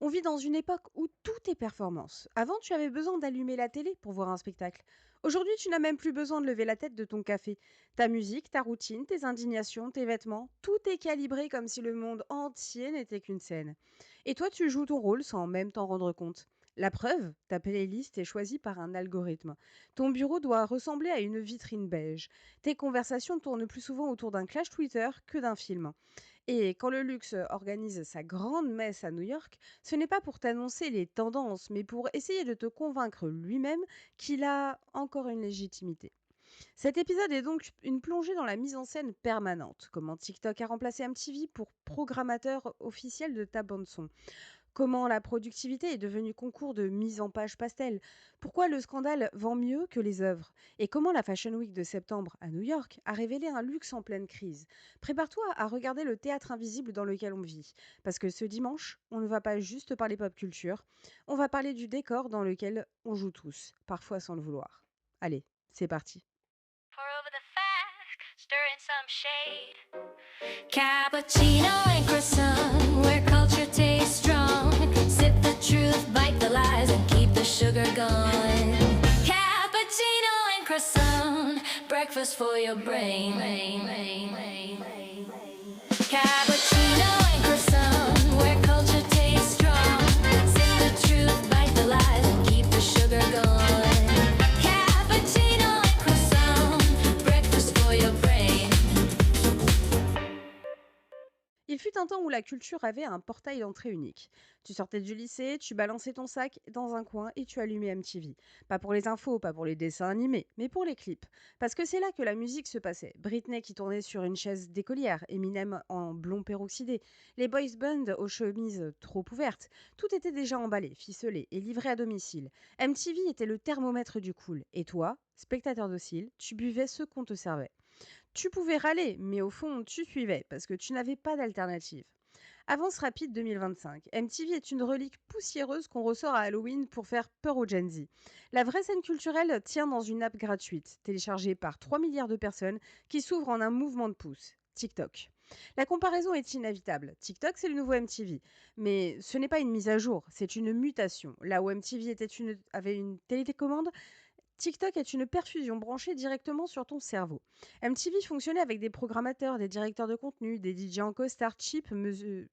On vit dans une époque où tout est performance. Avant, tu avais besoin d'allumer la télé pour voir un spectacle. Aujourd'hui, tu n'as même plus besoin de lever la tête de ton café. Ta musique, ta routine, tes indignations, tes vêtements, tout est calibré comme si le monde entier n'était qu'une scène. Et toi, tu joues ton rôle sans même t'en rendre compte. La preuve, ta playlist est choisie par un algorithme. Ton bureau doit ressembler à une vitrine beige. Tes conversations tournent plus souvent autour d'un clash Twitter que d'un film. Et quand le luxe organise sa grande messe à New York, ce n'est pas pour t'annoncer les tendances, mais pour essayer de te convaincre lui-même qu'il a encore une légitimité. Cet épisode est donc une plongée dans la mise en scène permanente. Comment TikTok a remplacé MTV pour programmateur officiel de ta bande-son. Comment la productivité est devenue concours de mise en page pastel. Pourquoi le scandale vend mieux que les œuvres. Et comment la Fashion Week de septembre à New York a révélé un luxe en pleine crise. Prépare-toi à regarder le théâtre invisible dans lequel on vit. Parce que ce dimanche, on ne va pas juste parler pop culture, on va parler du décor dans lequel on joue tous, parfois sans le vouloir. Allez, c'est parti. Pour over the facts, stir in some shade. Cappuccino and croissant, where culture tastes strong. Sip the truth, bite the lies, and keep the sugar gone. Cappuccino and croissant, breakfast for your brain. Cappuccino and croissant, where culture tastes strong. Sip the truth, bite the lies, and keep the sugar gone. Cappuccino and croissant, breakfast for your brain. Il fut un temps où la culture avait un portail d'entrée unique. Tu sortais du lycée, tu balançais ton sac dans un coin et tu allumais MTV. Pas pour les infos, pas pour les dessins animés, mais pour les clips. Parce que c'est là que la musique se passait. Britney qui tournait sur une chaise d'écolière, Eminem en blond peroxydé, les boys band aux chemises trop ouvertes. Tout était déjà emballé, ficelé et livré à domicile. MTV était le thermomètre du cool. Et toi, spectateur docile, tu buvais ce qu'on te servait. Tu pouvais râler, mais au fond, tu suivais parce que tu n'avais pas d'alternative. Avance rapide 2025. MTV est une relique poussiéreuse qu'on ressort à Halloween pour faire peur aux Gen Z. La vraie scène culturelle tient dans une app gratuite, téléchargée par 3 milliards de personnes, qui s'ouvre en un mouvement de pouce. TikTok. La comparaison est inévitable. TikTok, c'est le nouveau MTV. Mais ce n'est pas une mise à jour, c'est une mutation. Là où MTV avait une télécommande, TikTok est une perfusion branchée directement sur ton cerveau. MTV fonctionnait avec des programmateurs, des directeurs de contenu, des DJ en costard cheap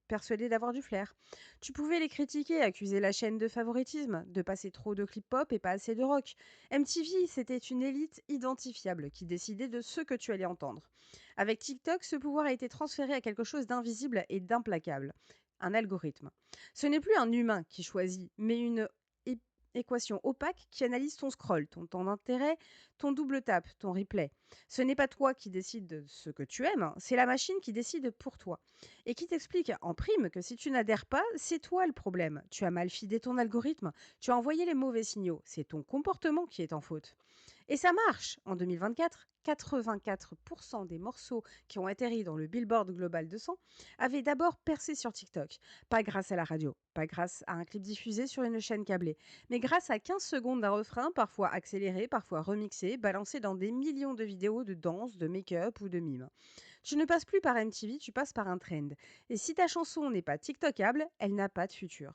persuadés d'avoir du flair. Tu pouvais les critiquer, accuser la chaîne de favoritisme, de passer trop de clips pop et pas assez de rock. MTV, c'était une élite identifiable qui décidait de ce que tu allais entendre. Avec TikTok, ce pouvoir a été transféré à quelque chose d'invisible et d'implacable. Un algorithme. Ce n'est plus un humain qui choisit, mais une équation opaque qui analyse ton scroll, ton temps d'intérêt, ton double tap, ton replay. Ce n'est pas toi qui décide de ce que tu aimes, hein, c'est la machine qui décide pour toi. Et qui t'explique en prime que si tu n'adhères pas, c'est toi le problème. Tu as mal fidé ton algorithme, tu as envoyé les mauvais signaux, c'est ton comportement qui est en faute. Et ça marche. En 2024, 84% des morceaux qui ont atterri dans le Billboard Global 200 avaient d'abord percé sur TikTok. Pas grâce à la radio, pas grâce à un clip diffusé sur une chaîne câblée, mais grâce à 15 secondes d'un refrain, parfois accéléré, parfois remixé, balancé dans des millions de vidéos de danse, de make-up ou de mimes. Tu ne passes plus par MTV, tu passes par un trend. Et si ta chanson n'est pas TikTokable, elle n'a pas de futur.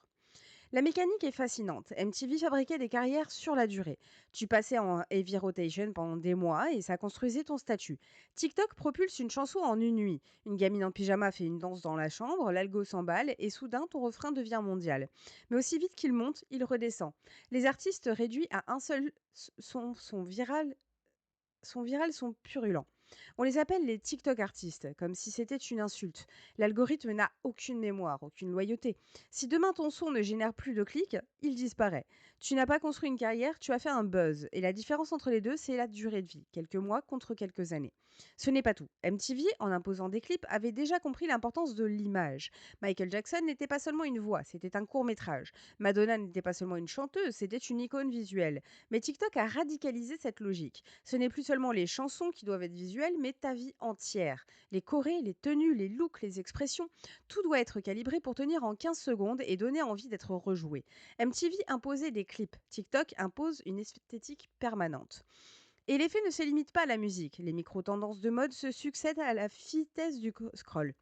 La mécanique est fascinante. MTV fabriquait des carrières sur la durée. Tu passais en heavy rotation pendant des mois et ça construisait ton statut. TikTok propulse une chanson en une nuit. Une gamine en pyjama fait une danse dans la chambre, l'algo s'emballe et soudain ton refrain devient mondial. Mais aussi vite qu'il monte, il redescend. Les artistes réduits à un seul son sont purulents. On les appelle les TikTok artistes, comme si c'était une insulte. L'algorithme n'a aucune mémoire, aucune loyauté. Si demain ton son ne génère plus de clics, il disparaît. Tu n'as pas construit une carrière, tu as fait un buzz. Et la différence entre les deux, c'est la durée de vie, quelques mois contre quelques années. Ce n'est pas tout. MTV, en imposant des clips, avait déjà compris l'importance de l'image. Michael Jackson n'était pas seulement une voix, c'était un court métrage. Madonna n'était pas seulement une chanteuse, c'était une icône visuelle. Mais TikTok a radicalisé cette logique. Ce n'est plus seulement les chansons qui doivent être visuelles, mais ta vie entière. Les chorés, les tenues, les looks, les expressions, tout doit être calibré pour tenir en 15 secondes et donner envie d'être rejoué. MTV imposait des clips, TikTok impose une esthétique permanente. Et l'effet ne se limite pas à la musique. Les micro-tendances de mode se succèdent à la vitesse du scroll.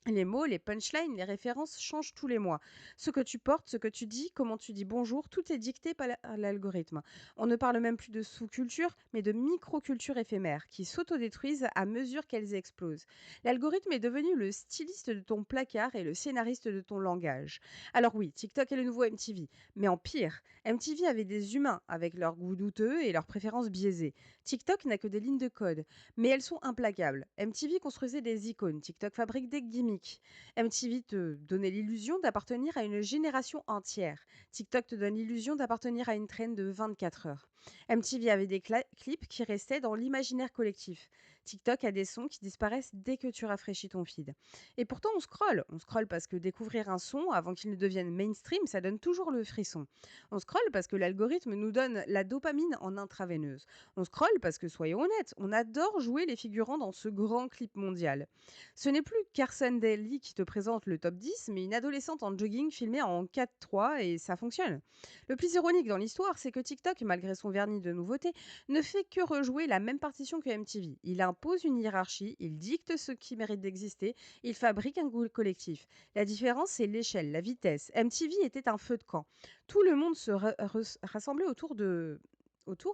Les mots, les punchlines, les références changent tous les mois. Ce que tu portes, ce que tu dis, comment tu dis bonjour, tout est dicté par l'algorithme. On ne parle même plus de sous-culture, mais de micro-cultures éphémères qui s'autodétruisent à mesure qu'elles explosent. L'algorithme est devenu le styliste de ton placard et le scénariste de ton langage. Alors oui, TikTok est le nouveau MTV, mais en pire. MTV avait des humains avec leurs goûts douteux et leurs préférences biaisées. TikTok n'a que des lignes de code, mais elles sont implacables. MTV construisait des icônes, TikTok fabrique des gimmicks. MTV te donnait l'illusion d'appartenir à une génération entière. TikTok te donne l'illusion d'appartenir à une traîne de 24 heures. MTV avait des clips qui restaient dans l'imaginaire collectif. TikTok a des sons qui disparaissent dès que tu rafraîchis ton feed. Et pourtant, on scrolle. On scrolle parce que découvrir un son avant qu'il ne devienne mainstream, ça donne toujours le frisson. On scrolle parce que l'algorithme nous donne la dopamine en intraveineuse. On scrolle parce que, soyons honnêtes, on adore jouer les figurants dans ce grand clip mondial. Ce n'est plus Carson Daly qui te présente le top 10, mais une adolescente en jogging filmée en 4:3 et ça fonctionne. Le plus ironique dans l'histoire, c'est que TikTok, malgré son vernis de nouveauté, ne fait que rejouer la même partition que MTV. Il impose une hiérarchie, il dicte ce qui mérite d'exister, il fabrique un goût collectif. La différence, c'est l'échelle, la vitesse. MTV était un feu de camp. Tout le monde se rassemblait autour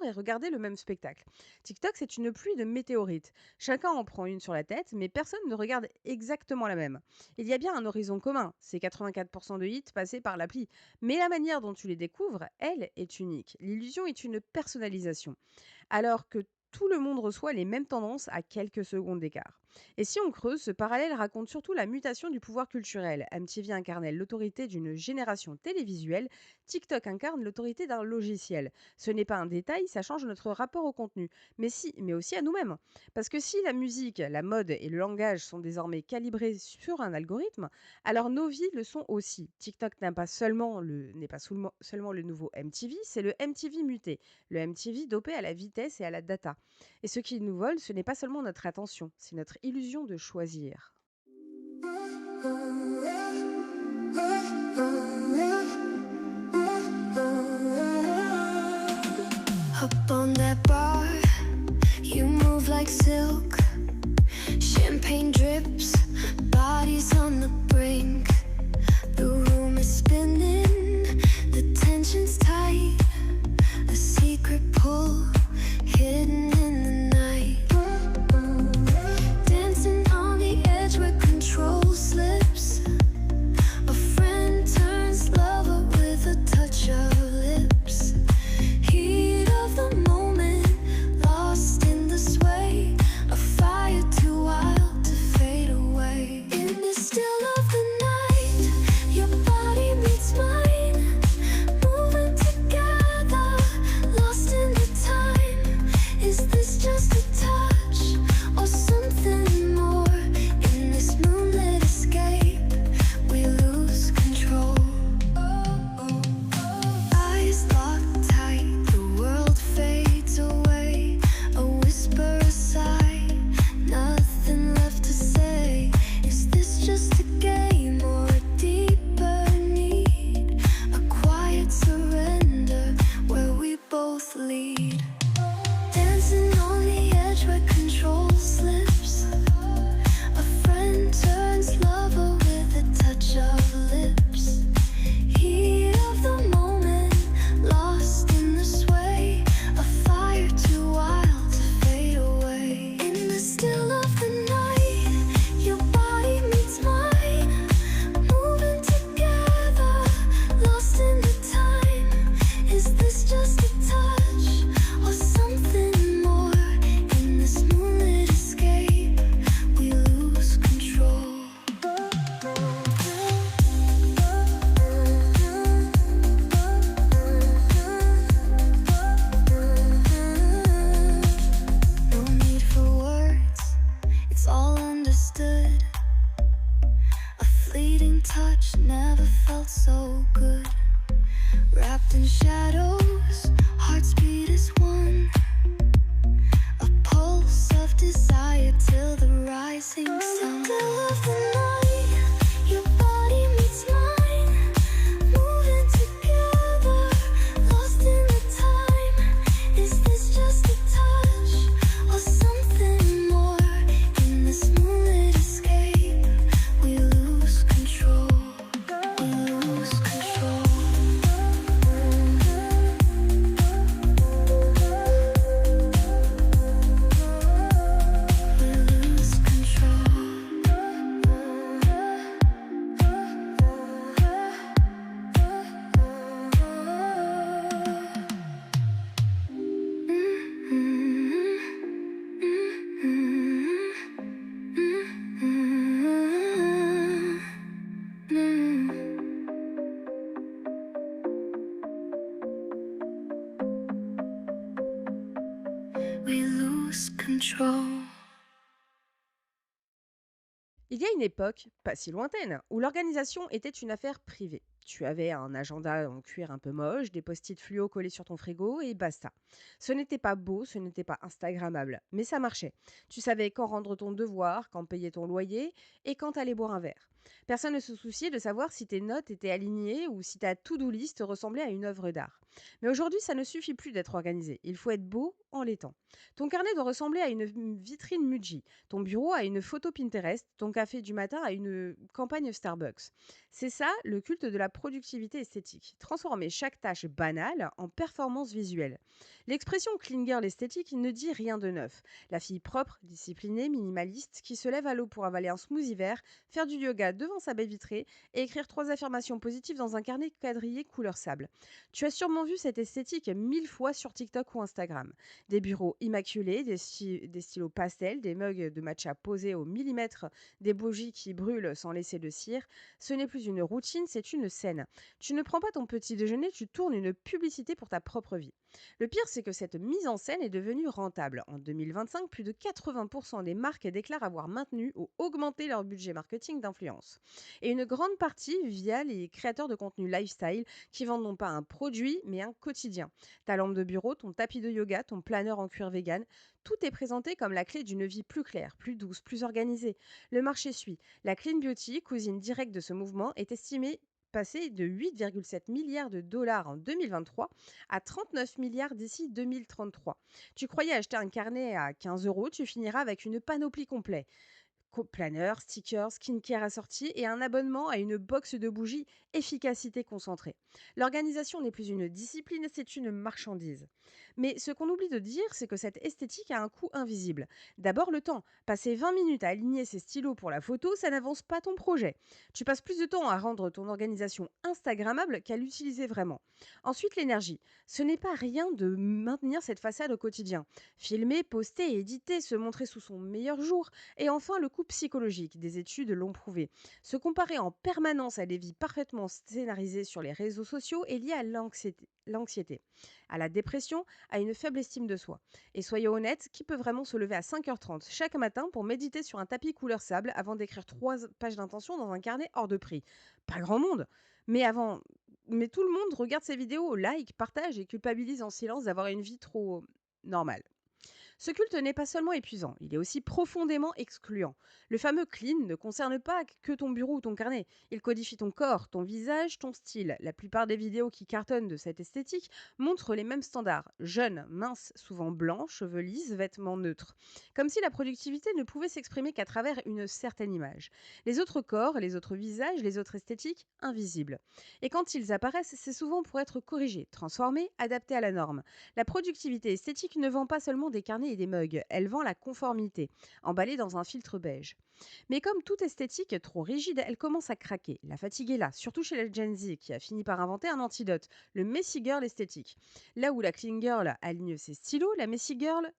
et regardait le même spectacle. TikTok, c'est une pluie de météorites. Chacun en prend une sur la tête, mais personne ne regarde exactement la même. Il y a bien un horizon commun, c'est 84% de hits passés par l'appli. Mais la manière dont tu les découvres, elle, est unique. L'illusion est une personnalisation. Alors que tout le monde reçoit les mêmes tendances à quelques secondes d'écart. Et si on creuse, ce parallèle raconte surtout la mutation du pouvoir culturel. MTV incarnait l'autorité d'une génération télévisuelle, TikTok incarne l'autorité d'un logiciel. Ce n'est pas un détail, ça change notre rapport au contenu, mais aussi à nous-mêmes. Parce que si la musique, la mode et le langage sont désormais calibrés sur un algorithme, alors nos vies le sont aussi. TikTok n'est pas seulement le nouveau MTV, c'est le MTV muté, le MTV dopé à la vitesse et à la data. Et ce qui nous vole, ce n'est pas seulement notre attention, c'est notre illusion de choisir. Up on that bar, you move like silk. Champagne drips, bodies on the brink. The room is spinning, the tension's tight. A secret pull hidden in the night. Dancing on the edge where control slips. A friend turns lover with a touch of lips. Heat of the moment, lost in the sway. A fire too wild to fade away. In the still of the night, your body meets mine. Moving together, lost in the time. Is this just a touch or something more? In this moonlit escape, we lose control. Eyes locked tight, the world fades away. A whisper, a sigh, nothing left to say. Is this just a game or a deeper need? A quiet surrender where we both lead. Dancing on the edge where control slips. A friend turns lover with a touch of lips. Heat of the moment, lost in the sway. A fire too wild to fade away. In the still of the night, your body meets mine. Moving together, lost in the time. Is this just a touch or something more? In this moonlit escape, we lose control. No need for words, it's all understood. A fleeting touch never felt so good. Wrapped in shadows, heart's beat is one. A pulse of desire till the rising sun. Still of the night, your body meets mine. Moving together, lost in the time. Is this just a touch or something more? In this moonlit escape, we lose control. Il y a une époque, pas si lointaine, où l'organisation était une affaire privée. Tu avais un agenda en cuir un peu moche, des post-it fluo collés sur ton frigo et basta. Ce n'était pas beau, ce n'était pas Instagrammable, mais ça marchait. Tu savais quand rendre ton devoir, quand payer ton loyer et quand aller boire un verre. Personne ne se souciait de savoir si tes notes étaient alignées ou si ta to-do list ressemblait à une œuvre d'art. Mais aujourd'hui, ça ne suffit plus d'être organisé. Il faut être beau en l'étant. Ton carnet doit ressembler à une vitrine Muji, ton bureau à une photo Pinterest, ton café du matin à une campagne Starbucks. C'est ça le culte de la productivité esthétique. Transformer chaque tâche banale en performance visuelle. L'expression clean girl esthétique ne dit rien de neuf. La fille propre, disciplinée, minimaliste, qui se lève à l'eau pour avaler un smoothie vert, faire du yoga devant sa baie vitrée et écrire 3 affirmations positives dans un carnet quadrillé couleur sable. Tu as sûrement vu cette esthétique 1000 fois sur TikTok ou Instagram. Des bureaux immaculés, des stylos pastels, des mugs de matcha posés au millimètre, des bougies qui brûlent sans laisser de cire. Ce n'est plus une routine, c'est une scène. Tu ne prends pas ton petit déjeuner, tu tournes une publicité pour ta propre vie. Le pire, c'est que cette mise en scène est devenue rentable. En 2025, plus de 80% des marques déclarent avoir maintenu ou augmenté leur budget marketing d'influence. Et une grande partie via les créateurs de contenu lifestyle qui vendent non pas un produit, mais un quotidien. Ta lampe de bureau, ton tapis de yoga, ton planeur en cuir vegan, tout est présenté comme la clé d'une vie plus claire, plus douce, plus organisée. Le marché suit. La clean beauty, cousine directe de ce mouvement, est estimée passer de 8,7 milliards de dollars en 2023 à 39 milliards d'ici 2033. Tu croyais acheter un carnet à 15 euros, tu finiras avec une panoplie complète. Planeur, stickers, skincare assorti et un abonnement à une box de bougies efficacité concentrée. L'organisation n'est plus une discipline, c'est une marchandise. Mais ce qu'on oublie de dire, c'est que cette esthétique a un coût invisible. D'abord le temps. Passer 20 minutes à aligner ses stylos pour la photo, ça n'avance pas ton projet. Tu passes plus de temps à rendre ton organisation instagrammable qu'à l'utiliser vraiment. Ensuite l'énergie. Ce n'est pas rien de maintenir cette façade au quotidien. Filmer, poster, éditer, se montrer sous son meilleur jour. Et enfin, le coût psychologique, des études l'ont prouvé. Se comparer en permanence à des vies parfaitement scénarisées sur les réseaux sociaux est lié à l'anxiété, à la dépression, à une faible estime de soi. Et soyons honnêtes, qui peut vraiment se lever à 5h30 chaque matin pour méditer sur un tapis couleur sable avant d'écrire 3 pages d'intention dans un carnet hors de prix? Pas grand monde. Mais avant, mais tout le monde regarde ces vidéos, like, partage et culpabilise en silence d'avoir une vie trop normale. Ce culte n'est pas seulement épuisant, il est aussi profondément excluant. Le fameux clean ne concerne pas que ton bureau ou ton carnet. Il codifie ton corps, ton visage, ton style. La plupart des vidéos qui cartonnent de cette esthétique montrent les mêmes standards. Jeune, mince, souvent blanc, cheveux lisses, vêtements neutres. Comme si la productivité ne pouvait s'exprimer qu'à travers une certaine image. Les autres corps, les autres visages, les autres esthétiques, invisibles. Et quand ils apparaissent, c'est souvent pour être corrigés, transformés, adaptés à la norme. La productivité esthétique ne vend pas seulement des carnets et des mugs, elle vend la conformité, emballée dans un filtre beige. Mais comme toute esthétique trop rigide, elle commence à craquer. La fatigue est là, surtout chez la Gen Z qui a fini par inventer un antidote, le messy girl esthétique. Là où la clean girl aligne ses stylos, la messy girl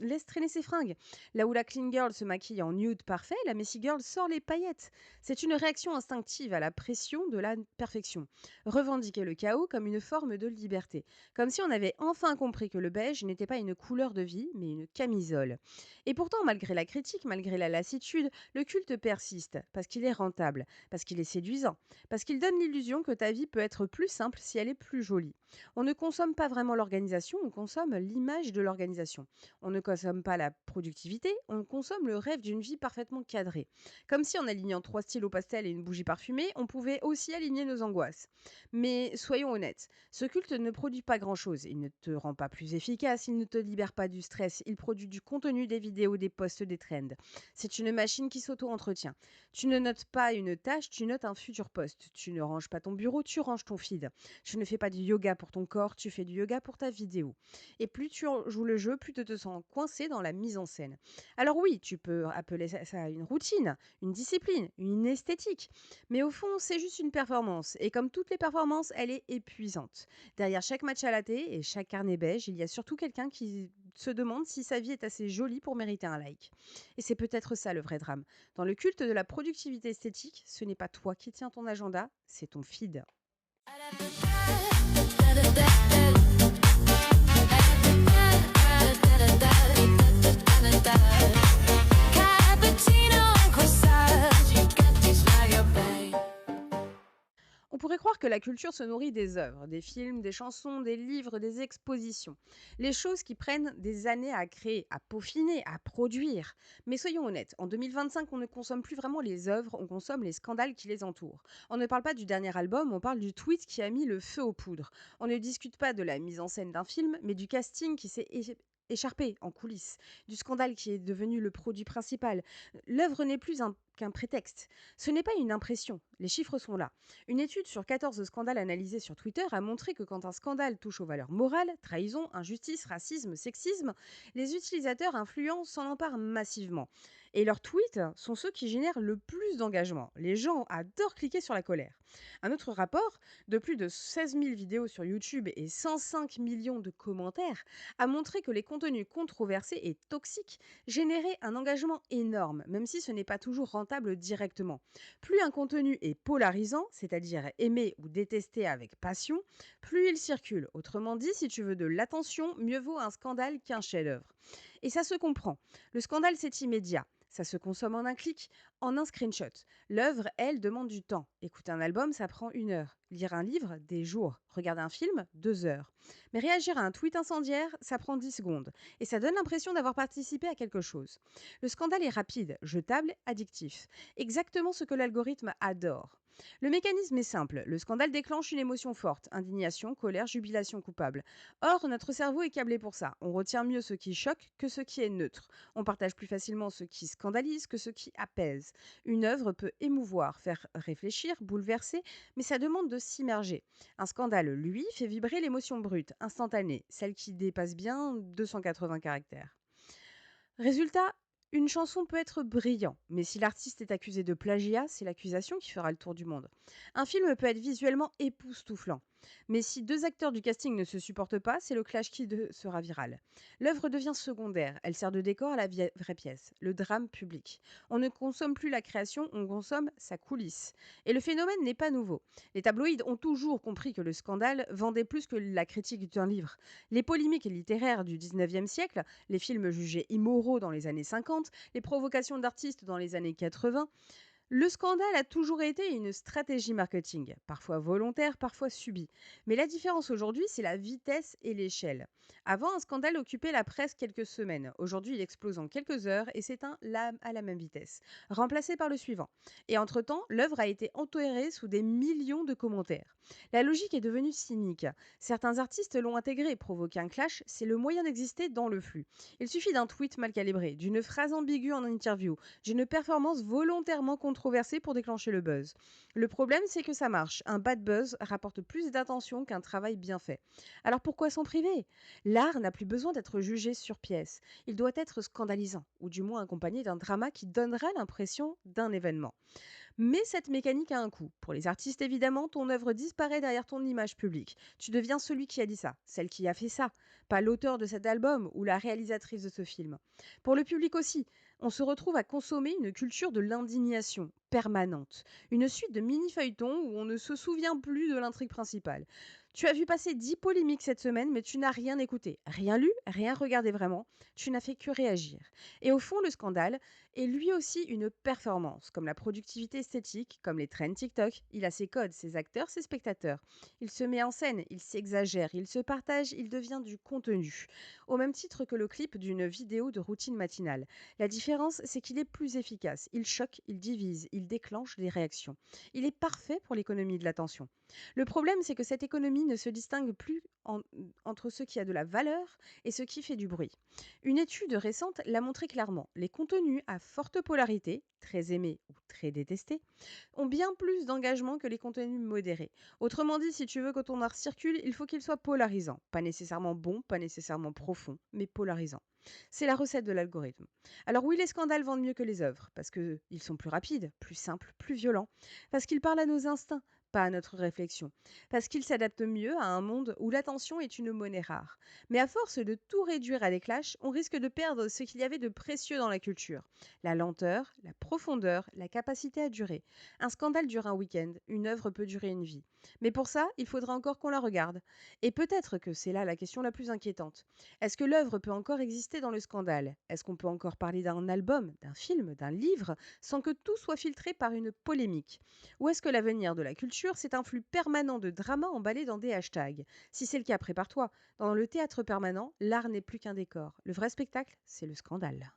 laisse traîner ses fringues. Là où la clean girl se maquille en nude parfait, la messy girl sort les paillettes. C'est une réaction instinctive à la pression de la perfection. Revendiquer le chaos comme une forme de liberté. Comme si on avait enfin compris que le beige n'était pas une couleur de vie, mais une camisole. Et pourtant, malgré la critique, malgré la lassitude, le culte persiste, parce qu'il est rentable, parce qu'il est séduisant, parce qu'il donne l'illusion que ta vie peut être plus simple si elle est plus jolie. On ne consomme pas vraiment l'organisation, on consomme l'image de l'organisation. On ne consomme pas la productivité, on consomme le rêve d'une vie parfaitement cadrée. Comme si en alignant 3 stylos pastel et une bougie parfumée, on pouvait aussi aligner nos angoisses. Mais soyons honnêtes, ce culte ne produit pas grand-chose. Il ne te rend pas plus efficace, il ne te libère pas du stress, il produit du contenu, des vidéos, des posts, des trends. C'est une machine qui s'auto-entretient. Tu ne notes pas une tâche, tu notes un futur post. Tu ne ranges pas ton bureau, tu ranges ton feed. Tu ne fais pas du yoga pour ton corps, tu fais du yoga pour ta vidéo. Et plus tu joues le jeu, plus tu te sens coincé dans la mise en scène. Alors oui, tu peux appeler ça une routine, une discipline, une esthétique. Mais au fond, c'est juste une performance. Et comme toutes les performances, elle est épuisante. Derrière chaque match à la thé et chaque carnet beige, il y a surtout quelqu'un qui se demande si sa vie est assez jolie pour mériter un like. Et c'est peut-être ça le vrai drame. Dans le culte de la productivité esthétique, ce n'est pas toi qui tiens ton agenda, c'est ton feed. Da da da da da da da da da da da. pourrait croire que la culture se nourrit des œuvres, des films, des chansons, des livres, des expositions. Les choses qui prennent des années à créer, à peaufiner, à produire. Mais soyons honnêtes, en 2025, on ne consomme plus vraiment les œuvres, on consomme les scandales qui les entourent. On ne parle pas du dernier album, on parle du tweet qui a mis le feu aux poudres. On ne discute pas de la mise en scène d'un film, mais du casting qui s'est écharpé en coulisses, du scandale qui est devenu le produit principal. L'œuvre n'est plus qu'un prétexte. Ce n'est pas une impression, les chiffres sont là. Une étude sur 14 scandales analysés sur Twitter a montré que quand un scandale touche aux valeurs morales, trahison, injustice, racisme, sexisme, les utilisateurs influents s'en emparent massivement. Et leurs tweets sont ceux qui génèrent le plus d'engagement. Les gens adorent cliquer sur la colère. Un autre rapport, de plus de 16 000 vidéos sur YouTube et 105 millions de commentaires, a montré que les contenus controversés et toxiques généraient un engagement énorme, même si ce n'est pas toujours rentable directement. Plus un contenu est polarisant, c'est-à-dire aimé ou détesté avec passion, plus il circule. Autrement dit, si tu veux de l'attention, mieux vaut un scandale qu'un chef-d'œuvre. Et ça se comprend. Le scandale, c'est immédiat. Ça se consomme en un clic, en un screenshot. L'œuvre, elle, demande du temps. Écouter un album, ça prend 1 heure. Lire un livre, des jours. Regarder un film, 2 heures. Mais réagir à un tweet incendiaire, ça prend 10 secondes. Et ça donne l'impression d'avoir participé à quelque chose. Le scandale est rapide, jetable, addictif. Exactement ce que l'algorithme adore. Le mécanisme est simple. Le scandale déclenche une émotion forte. Indignation, colère, jubilation coupable. Or, notre cerveau est câblé pour ça. On retient mieux ce qui choque que ce qui est neutre. On partage plus facilement ce qui scandalise que ce qui apaise. Une œuvre peut émouvoir, faire réfléchir, bouleverser, mais ça demande de s'immerger. Un scandale, lui, fait vibrer l'émotion brute, instantanée, celle qui dépasse bien 280 caractères. Résultat, une chanson peut être brillant, mais si l'artiste est accusé de plagiat, c'est l'accusation qui fera le tour du monde. Un film peut être visuellement époustouflant, mais si 2 acteurs du casting ne se supportent pas, c'est le clash sera viral. L'œuvre devient secondaire, elle sert de décor à la vraie pièce, le drame public. On ne consomme plus la création, on consomme sa coulisse. Et le phénomène n'est pas nouveau. Les tabloïds ont toujours compris que le scandale vendait plus que la critique d'un livre. Les polémiques littéraires du 19e siècle, les films jugés immoraux dans les années 50, les provocations d'artistes dans les années 80. Le scandale a toujours été une stratégie marketing, parfois volontaire, parfois subie. Mais la différence aujourd'hui, c'est la vitesse et l'échelle. Avant, un scandale occupait la presse quelques semaines. Aujourd'hui, il explose en quelques heures et s'éteint à la même vitesse, remplacé par le suivant. Et entre-temps, l'œuvre a été enterrée sous des millions de commentaires. La logique est devenue cynique. Certains artistes l'ont intégrée, provoquer un clash, c'est le moyen d'exister dans le flux. Il suffit d'un tweet mal calibré, d'une phrase ambiguë en interview, d'une performance volontairement controversée pour déclencher le buzz. Le problème, c'est que ça marche. Un bad buzz rapporte plus d'attention qu'un travail bien fait. Alors pourquoi s'en priver? L'art n'a plus besoin d'être jugé sur pièce. Il doit être scandalisant, ou du moins accompagné d'un drama qui donnera l'impression d'un événement. Mais cette mécanique a un coût. Pour les artistes, évidemment, ton œuvre disparaît derrière ton image publique. Tu deviens celui qui a dit ça, celle qui a fait ça, pas l'auteur de cet album ou la réalisatrice de ce film. Pour le public aussi, on se retrouve à consommer une culture de l'indignation permanente, une suite de mini-feuilletons où on ne se souvient plus de l'intrigue principale. Tu as vu passer 10 polémiques cette semaine, mais tu n'as rien écouté, rien lu, rien regardé vraiment. Tu n'as fait que réagir. Et au fond, le scandale est lui aussi une performance, comme la productivité esthétique, comme les trends TikTok. Il a ses codes, ses acteurs, ses spectateurs. Il se met en scène, il s'exagère, il se partage, il devient du contenu. Au même titre que le clip d'une vidéo de routine matinale. La différence, c'est qu'il est plus efficace. Il choque, il divise, il déclenche des réactions. Il est parfait pour l'économie de l'attention. Le problème, c'est que cette économie ne se distingue plus entre ce qui a de la valeur et ce qui fait du bruit. Une étude récente l'a montré clairement. Les contenus à forte polarité, très aimés ou très détestés, ont bien plus d'engagement que les contenus modérés. Autrement dit, si tu veux que ton art circule, il faut qu'il soit polarisant. Pas nécessairement bon, pas nécessairement profond, mais polarisant. C'est la recette de l'algorithme. Alors oui, les scandales vendent mieux que les œuvres, parce qu'ils sont plus rapides, plus simples, plus violents, parce qu'ils parlent à nos instincts, pas à notre réflexion, parce qu'ils s'adaptent mieux à un monde où l'attention est une monnaie rare. Mais à force de tout réduire à des clashs, on risque de perdre ce qu'il y avait de précieux dans la culture. La lenteur, la profondeur, la capacité à durer. Un scandale dure un week-end, une œuvre peut durer une vie. Mais pour ça, il faudra encore qu'on la regarde. Et peut-être que c'est là la question la plus inquiétante. Est-ce que l'œuvre peut encore exister dans le scandale? Est-ce qu'on peut encore parler d'un album, d'un film, d'un livre, sans que tout soit filtré par une polémique? Ou est-ce que l'avenir de la culture culture, c'est un flux permanent de drama emballé dans des hashtags. Si c'est le cas, prépare-toi. Dans le théâtre permanent, l'art n'est plus qu'un décor. Le vrai spectacle, c'est le scandale.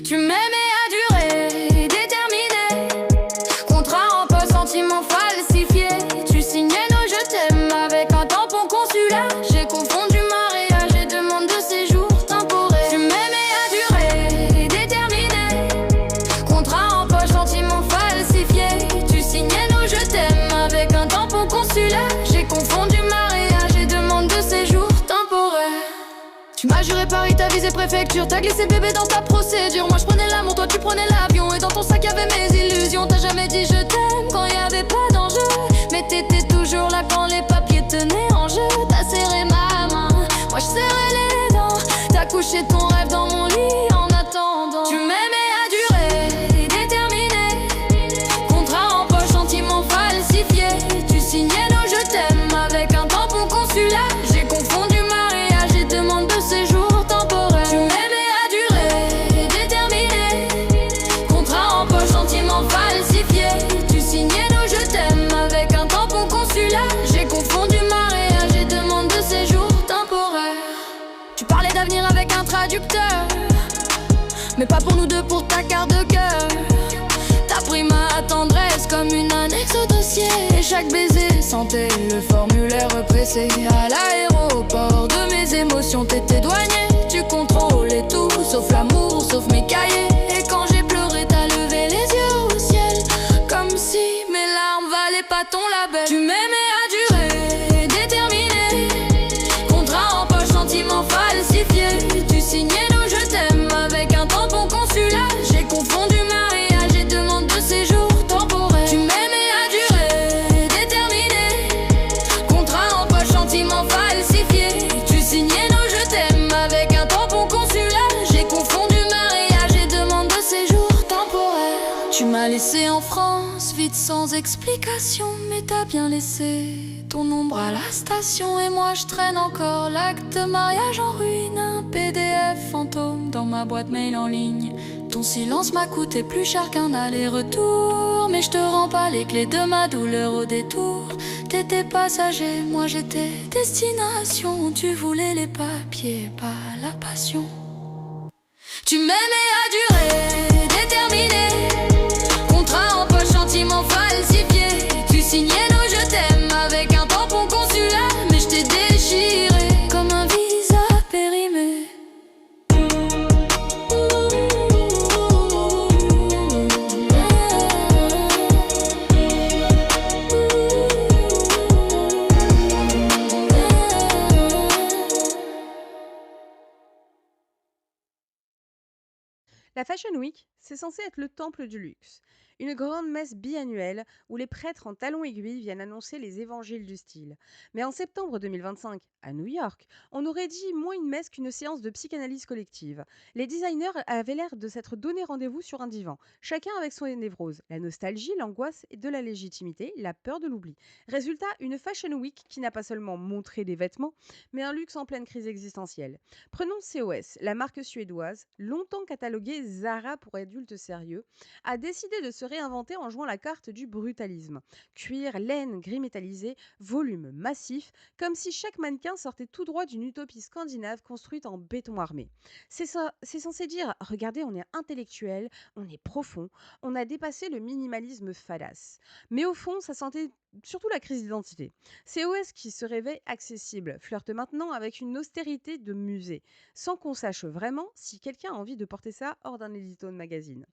Tu m'aimais à durée déterminée, contrat en poste, sentiment falsifié. Tu signais nos je t'aime avec un tampon consulaire. J'ai confondu mariage et demande de séjour temporaire. Tu m'aimais à durée déterminée, contrat en poche, sentiment falsifié. Tu signais nos je t'aime avec un tampon consulaire. J'ai confondu mariage et demande de séjour temporaire. Tu m'as juré Paris, t'as visé préfecture. T'as glissé bébé dans ta procédure. Moi je prenais l'amour, toi tu prenais l'avion. Et dans ton sac y'avait mes illusions. T'as jamais dit je t'aime quand y'avait pas d'enjeu. Mais t'étais toujours là quand les papiers tenaient en jeu. T'as serré ma main, moi je serrais les dents. T'as couché ton rêve dans mon lit en attendant. Tu m'aimais à durée déterminée, contrat en poche, sentiment falsifié. Tu signais nos je t'aime avec un tampon consulaire. J'ai confondu mariage et demande de séjour temporaire. Tu m'aimais à durée déterminée, contrat en poche, sentiment falsifié. Tu signais nos je t'aime avec un tampon consulaire. J'ai confondu mariage et demande de séjour temporaire. Tu parlais d'avenir avec un traducteur, mais pas pour nous deux, pour ta carte de cœur. T'as pris ma tendresse comme une annexe au dossier. Et chaque baiser sentait le formulaire pressé. À l'aéroport de mes émotions, t'étais douanier. Tu contrôlais tout, sauf l'amour, sauf mes cahiers. Et quand j'ai pleuré, t'as levé les yeux au ciel, comme si mes larmes valaient pas ton label. Tu m'aimais à durée déterminée, contrat en poche, sentiment falsifié. Tu signais nos je t'aime avec un tampon consulaire. J'ai confondu mariage et demande de séjour temporaire. Tu m'aimais à durée déterminée, contrat en poche, sentiment falsifié. Tu signais nos je t'aime avec un tampon consulaire. J'ai confondu mariage et demande de séjour temporaire. Tu m'as laissé en France, vite sans explication. Mais t'as bien laissé ton ombre à la station. Et moi je traîne encore l'acte de mariage en ruine. Un PDF fantôme dans ma boîte mail en ligne. Ton silence m'a coûté plus cher qu'un aller-retour. Mais je te rends pas les clés de ma douleur au détour. T'étais passager, moi j'étais destination. Tu voulais les papiers, pas la passion. Tu m'aimais à durée déterminée, contrat en poche, sentiment falsifié. Tu signais nos je t'aime avec un tampon consulaire. Mais je t'ai déchiré comme un visa périmé. La Fashion Week, c'est censé être le temple du luxe. Une grande messe biannuelle où les prêtres en talons aiguilles viennent annoncer les évangiles du style. Mais en septembre 2025, à New York, on aurait dit moins une messe qu'une séance de psychanalyse collective. Les designers avaient l'air de s'être donné rendez-vous sur un divan, chacun avec son névrose, la nostalgie, l'angoisse de la légitimité, la peur de l'oubli. Résultat, une Fashion Week qui n'a pas seulement montré des vêtements, mais un luxe en pleine crise existentielle. Prenons COS, la marque suédoise, longtemps cataloguée Zara pour adultes sérieux, a décidé de se réinventer en jouant la carte du brutalisme. Cuir, laine, gris métallisé, volume massif, comme si chaque mannequin sortait tout droit d'une utopie scandinave construite en béton armé. C'est ça, c'est censé dire, regardez, on est intellectuel, on est profond, on a dépassé le minimalisme fallace. Mais au fond, ça sentait surtout la crise d'identité. COS qui se réveille accessible, flirte maintenant avec une austérité de musée, sans qu'on sache vraiment si quelqu'un a envie de porter ça hors d'un édito de magazine.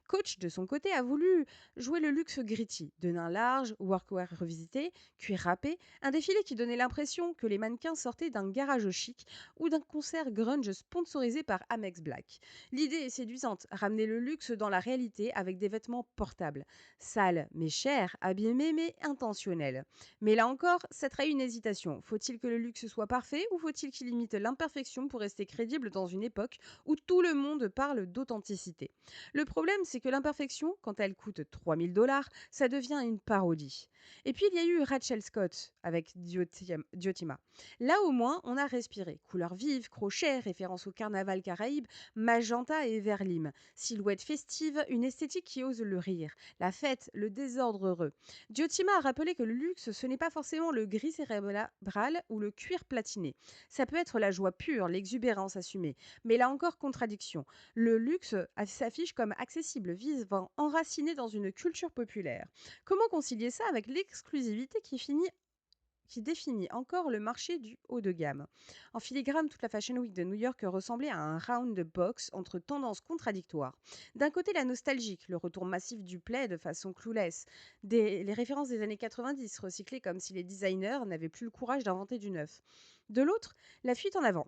Coach, de son côté, a voulu jouer le luxe gritty, de nains larges, workwear revisité, cuir râpé, un défilé qui donnait l'impression que les mannequins sortaient d'un garage chic ou d'un concert grunge sponsorisé par Amex Black. L'idée est séduisante, ramener le luxe dans la réalité avec des vêtements portables. Sales mais chers, abîmés mais intenses intentionnel. Mais là encore, ça trahit une hésitation. Faut-il que le luxe soit parfait ou faut-il qu'il imite l'imperfection pour rester crédible dans une époque où tout le monde parle d'authenticité? Le problème, c'est que l'imperfection, quand elle coûte 3000 $, ça devient une parodie. Et puis il y a eu Rachel Scott avec Diotima. Là au moins, on a respiré. Couleurs vives, crochets, référence au carnaval caraïbe, magenta et vert lime. Silhouette festive, une esthétique qui ose le rire, la fête, le désordre heureux. Diotima a rappelé que le luxe, ce n'est pas forcément le gris cérébral ou le cuir platiné. Ça peut être la joie pure, l'exubérance assumée. Mais là encore, contradiction. Le luxe s'affiche comme accessible, vivant, enraciné dans une culture populaire. Comment concilier ça avec l'exclusivité qui définit encore le marché du haut de gamme? En filigrane, toute la Fashion Week de New York ressemblait à un round de box entre tendances contradictoires. D'un côté, la nostalgique, le retour massif du plaid de façon clouless, les références des années 90 recyclées comme si les designers n'avaient plus le courage d'inventer du neuf. De l'autre, la fuite en avant.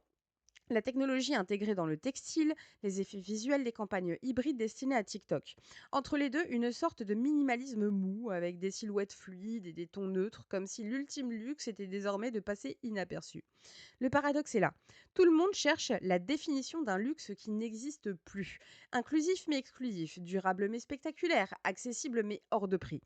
La technologie intégrée dans le textile, les effets visuels des campagnes hybrides destinées à TikTok. Entre les deux, une sorte de minimalisme mou, avec des silhouettes fluides et des tons neutres, comme si l'ultime luxe était désormais de passer inaperçu. Le paradoxe est là. Tout le monde cherche la définition d'un luxe qui n'existe plus. Inclusif mais exclusif, durable mais spectaculaire, accessible mais hors de prix.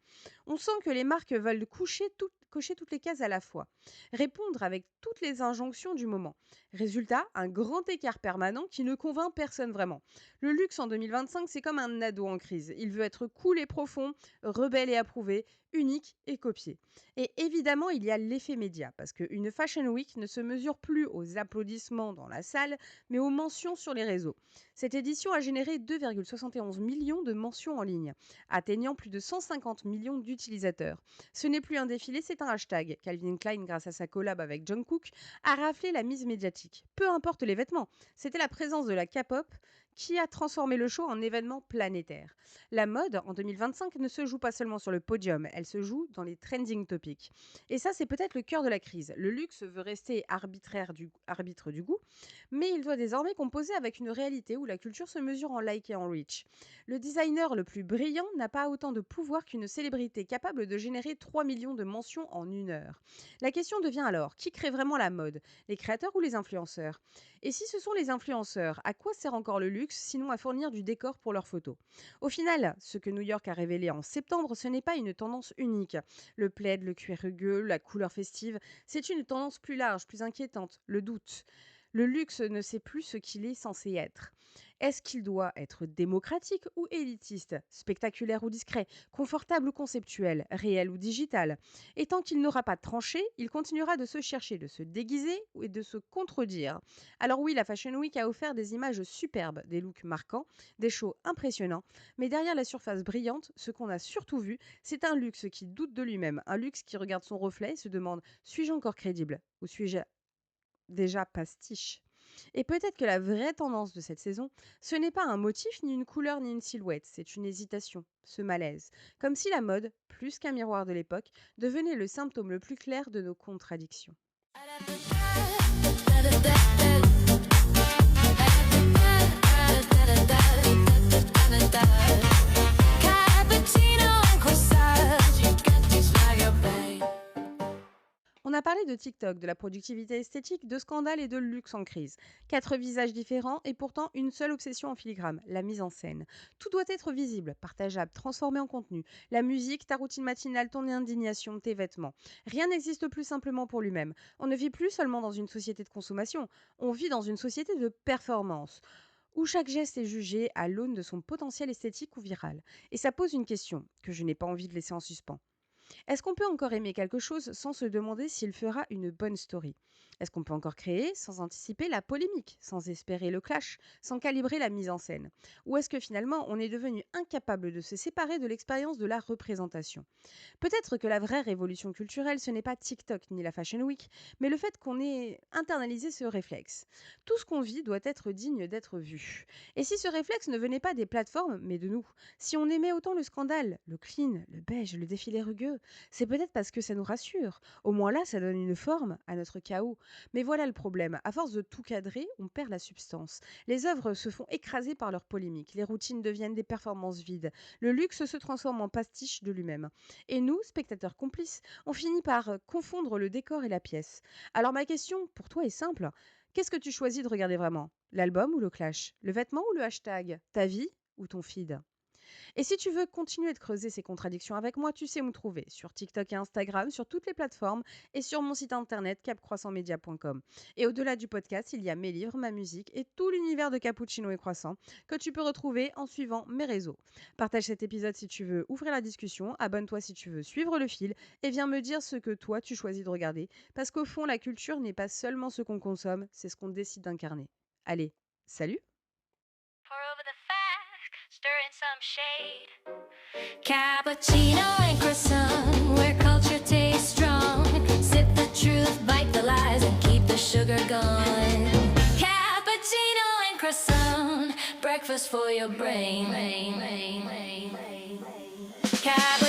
On sent que les marques veulent cocher toutes les cases à la fois, répondre avec toutes les injonctions du moment. Résultat, un grand écart permanent qui ne convainc personne vraiment. Le luxe en 2025, c'est comme un ado en crise. Il veut être cool et profond, rebelle et approuvé, unique et copié. Et évidemment, il y a l'effet média, parce qu'une Fashion Week ne se mesure plus aux applaudissements dans la salle, mais aux mentions sur les réseaux. Cette édition a généré 2,71 millions de mentions en ligne, atteignant plus de 150 millions d'utilisateurs. Ce n'est plus un défilé, c'est un hashtag. Calvin Klein, grâce à sa collab avec Jungkook, a raflé la mise médiatique. Peu importe les vêtements, c'était la présence de la K-pop qui a transformé le show en événement planétaire. La mode, en 2025, ne se joue pas seulement sur le podium, elle se joue dans les trending topics. Et ça, c'est peut-être le cœur de la crise. Le luxe veut rester arbitre du goût, mais il doit désormais composer avec une réalité où la culture se mesure en like et en reach. Le designer le plus brillant n'a pas autant de pouvoir qu'une célébrité capable de générer 3 millions de mentions en une heure. La question devient alors, qui crée vraiment la mode? Les créateurs ou les influenceurs? Et si ce sont les influenceurs, à quoi sert encore le luxe sinon à fournir du décor pour leurs photos? Au final, ce que New York a révélé en septembre, ce n'est pas une tendance unique. Le plaid, le cuir rugueux, la couleur festive, c'est une tendance plus large, plus inquiétante, le doute. Le luxe ne sait plus ce qu'il est censé être. Est-ce qu'il doit être démocratique ou élitiste, spectaculaire ou discret, confortable ou conceptuel, réel ou digital? Et tant qu'il n'aura pas tranché, il continuera de se chercher, de se déguiser et de se contredire. Alors oui, la Fashion Week a offert des images superbes, des looks marquants, des shows impressionnants, mais derrière la surface brillante, ce qu'on a surtout vu, c'est un luxe qui doute de lui-même, un luxe qui regarde son reflet et se demande: suis-je encore crédible ou suis-je déjà pastiche? Et peut-être que la vraie tendance de cette saison, ce n'est pas un motif, ni une couleur, ni une silhouette, c'est une hésitation, ce malaise. Comme si la mode, plus qu'un miroir de l'époque, devenait le symptôme le plus clair de nos contradictions. On a parlé de TikTok, de la productivité esthétique, de scandales et de luxe en crise. Quatre visages différents et pourtant une seule obsession en filigrane, la mise en scène. Tout doit être visible, partageable, transformé en contenu. La musique, ta routine matinale, ton indignation, tes vêtements. Rien n'existe plus simplement pour lui-même. On ne vit plus seulement dans une société de consommation, on vit dans une société de performance où chaque geste est jugé à l'aune de son potentiel esthétique ou viral. Et ça pose une question que je n'ai pas envie de laisser en suspens. Est-ce qu'on peut encore aimer quelque chose sans se demander s'il fera une bonne story? Est-ce qu'on peut encore créer sans anticiper la polémique, sans espérer le clash, sans calibrer la mise en scène? Ou est-ce que finalement on est devenu incapable de se séparer de l'expérience de la représentation? Peut-être que la vraie révolution culturelle, ce n'est pas TikTok ni la Fashion Week, mais le fait qu'on ait internalisé ce réflexe. Tout ce qu'on vit doit être digne d'être vu. Et si ce réflexe ne venait pas des plateformes, mais de nous? Si on aimait autant le scandale, le clean, le beige, le défilé rugueux, c'est peut-être parce que ça nous rassure. Au moins là, ça donne une forme à notre chaos. Mais voilà le problème, à force de tout cadrer, on perd la substance. Les œuvres se font écraser par leurs polémiques, les routines deviennent des performances vides, le luxe se transforme en pastiche de lui-même. Et nous, spectateurs complices, on finit par confondre le décor et la pièce. Alors ma question pour toi est simple. Qu'est-ce que tu choisis de regarder vraiment? L'album ou le clash? Le vêtement ou le hashtag? Ta vie ou ton feed? Et si tu veux continuer de creuser ces contradictions avec moi, tu sais où me trouver sur TikTok et Instagram, sur toutes les plateformes et sur mon site internet capcroissantmedia.com. Et au-delà du podcast, il y a mes livres, ma musique et tout l'univers de Cappuccino et Croissant que tu peux retrouver en suivant mes réseaux. Partage cet épisode si tu veux ouvrir la discussion, abonne-toi si tu veux suivre le fil et viens me dire ce que toi tu choisis de regarder parce qu'au fond, la culture n'est pas seulement ce qu'on consomme, c'est ce qu'on décide d'incarner. Allez, salut! Pour over the facts, stir in some shade. Cappuccino and croissant, where culture tastes strong. Sip the truth, bite the lies, and keep the sugar gone. Cappuccino and croissant, breakfast for your brain. Cappuccino